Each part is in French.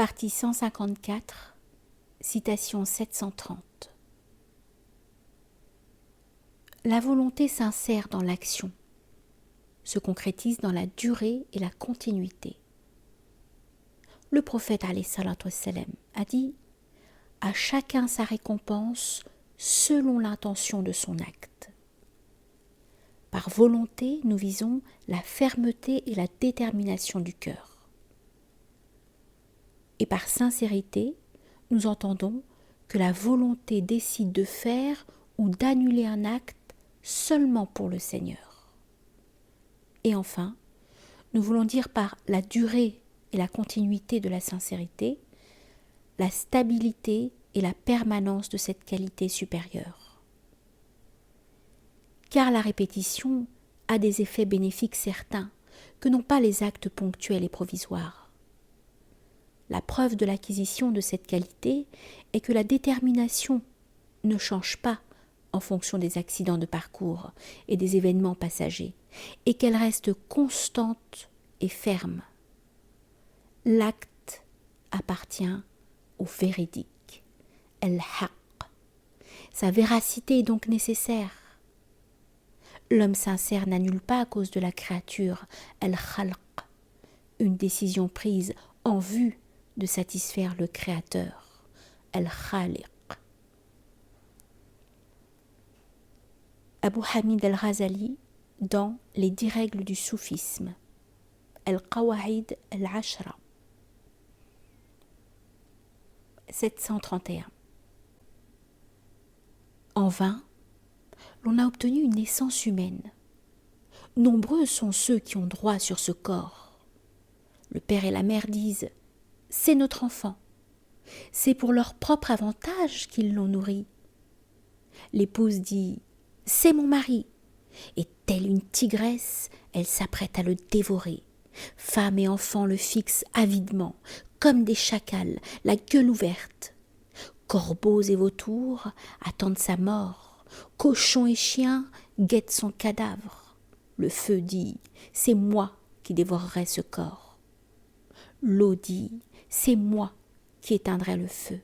Partie 154, citation 730. La volonté sincère dans l'action se concrétise dans la durée et la continuité. Le prophète alayhi salatu wassalam a dit « À chacun sa récompense selon l'intention de son acte ». Par volonté, nous visons la fermeté et la détermination du cœur. Et par sincérité, nous entendons que la volonté décide de faire ou d'annuler un acte seulement pour le Seigneur. Et enfin, nous voulons dire par la durée et la continuité de la sincérité, la stabilité et la permanence de cette qualité supérieure. Car la répétition a des effets bénéfiques certains que n'ont pas les actes ponctuels et provisoires. La preuve de l'acquisition de cette qualité est que la détermination ne change pas en fonction des accidents de parcours et des événements passagers, et qu'elle reste constante et ferme. L'acte appartient au véridique, el-haq. Sa véracité est donc nécessaire. L'homme sincère n'annule pas à cause de la créature, el-khalq, une décision prise en vue de satisfaire le Créateur, el-khaliq. Abu Hamid al-Ghazali dans Les 10 règles du soufisme, Al-Qawa'id al-Ashra, 731. En vain, l'on a obtenu une naissance humaine. Nombreux sont ceux qui ont droit sur ce corps. Le père et la mère disent « c'est notre enfant ». C'est pour leur propre avantage qu'ils l'ont nourri. L'épouse dit « c'est mon mari ». Et telle une tigresse, elle s'apprête à le dévorer. Femme et enfants le fixent avidement, comme des chacals, la gueule ouverte. Corbeaux et vautours attendent sa mort. Cochons et chiens guettent son cadavre. Le feu dit « c'est moi qui dévorerai ce corps ». L'eau dit « c'est moi qui éteindrai le feu ».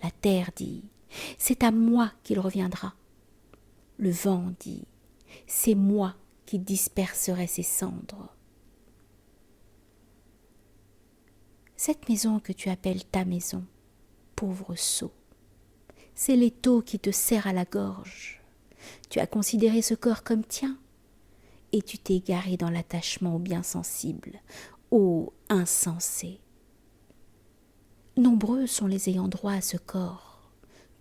La terre dit « c'est à moi qu'il reviendra ». Le vent dit « c'est moi qui disperserai ses cendres ». Cette maison que tu appelles ta maison, pauvre sot, c'est l'étau qui te serre à la gorge. Tu as considéré ce corps comme tien et tu t'es égaré dans l'attachement au bien sensible, ô insensé. Nombreux sont les ayants droit à ce corps.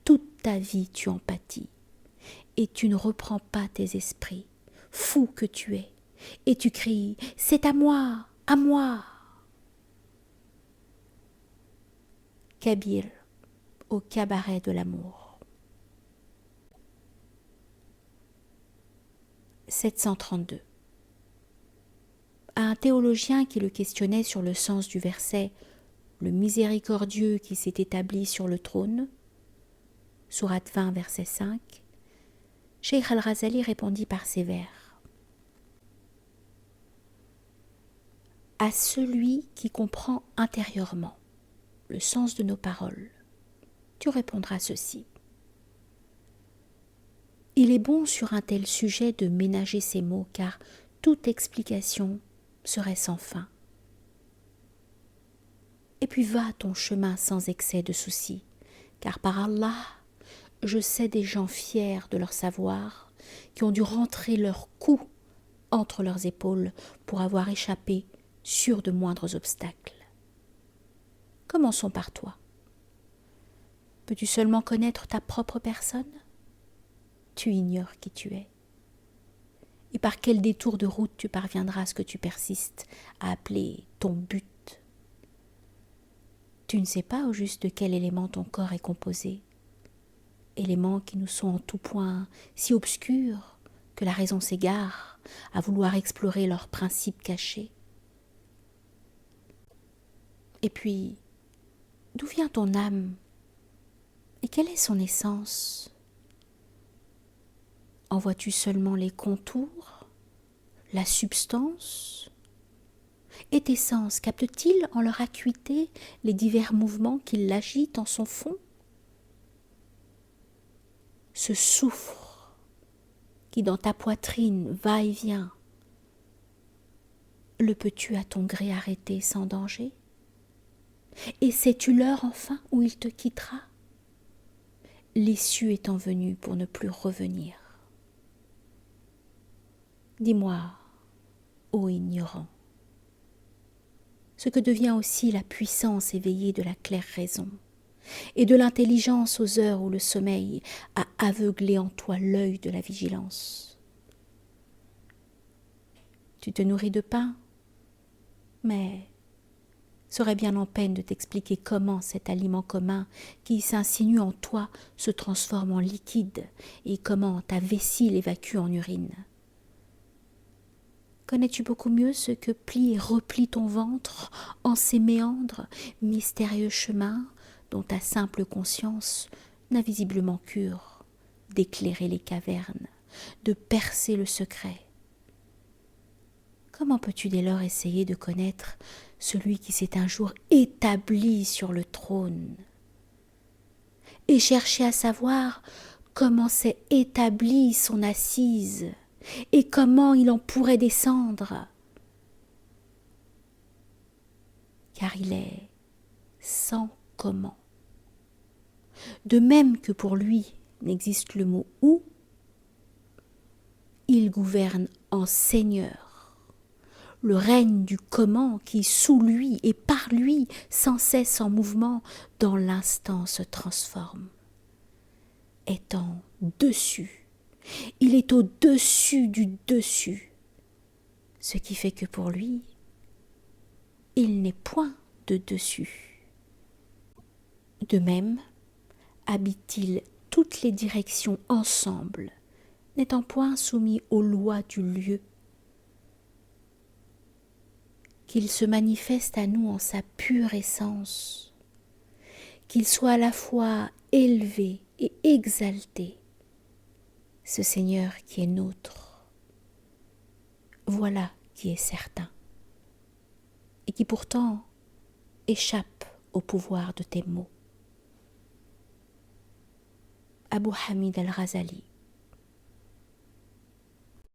Toute ta vie tu en pâtis. Et tu ne reprends pas tes esprits, fou que tu es, et tu cries « c'est à moi, à moi !» Kabir, au cabaret de l'amour. 732. À un théologien qui le questionnait sur le sens du verset « Le miséricordieux qui s'est établi sur le trône » sourate 20, verset 5, Cheikh al-Ghazali répondit par ces vers. À celui qui comprend intérieurement le sens de nos paroles, tu répondras ceci. Il est bon sur un tel sujet de ménager ses mots, car toute explication serait sans fin. Et puis va ton chemin sans excès de soucis, car par Allah, je sais des gens fiers de leur savoir, qui ont dû rentrer leur cou entre leurs épaules pour avoir échappé sur de moindres obstacles. Commençons par toi. Peux-tu seulement connaître ta propre personne ? Tu ignores qui tu es. Et par quel détour de route tu parviendras à ce que tu persistes à appeler ton but ? Tu ne sais pas au juste de quel élément ton corps est composé. Éléments qui nous sont en tout point si obscurs que la raison s'égare à vouloir explorer leurs principes cachés. Et puis, d'où vient ton âme ? Et quelle est son essence ? En vois-tu seulement les contours, la substance ? Et tes sens captent-ils en leur acuité les divers mouvements qui l'agitent en son fond? Ce soufre qui dans ta poitrine va et vient, le peux-tu à ton gré arrêter sans danger? Et sais-tu l'heure enfin où il te quittera, l'issue étant venue pour ne plus revenir? Dis-moi, ô ignorant, ce que devient aussi la puissance éveillée de la claire raison, et de l'intelligence aux heures où le sommeil a aveuglé en toi l'œil de la vigilance. Tu te nourris de pain, mais serais bien en peine de t'expliquer comment cet aliment commun qui s'insinue en toi se transforme en liquide et comment ta vessie l'évacue en urine. Connais-tu beaucoup mieux ce que plie et replie ton ventre en ces méandres, mystérieux chemins dont ta simple conscience n'a visiblement cure d'éclairer les cavernes, de percer le secret? Comment peux-tu dès lors essayer de connaître celui qui s'est un jour établi sur le trône et chercher à savoir comment s'est établie son assise et comment il en pourrait descendre? Car il est sans comment. De même que pour lui n'existe le mot où, il gouverne en Seigneur le règne du comment qui sous lui et par lui sans cesse en mouvement dans l'instant se transforme. Étant dessus, il est au-dessus du dessus, ce qui fait que pour lui, il n'est point de dessus. De même, habite-t-il toutes les directions ensemble, n'étant point soumis aux lois du lieu, qu'il se manifeste à nous en sa pure essence, qu'il soit à la fois élevé et exalté, ce Seigneur qui est nôtre. Voilà qui est certain, et qui pourtant échappe au pouvoir de tes mots. Abu Hamid al-Ghazali.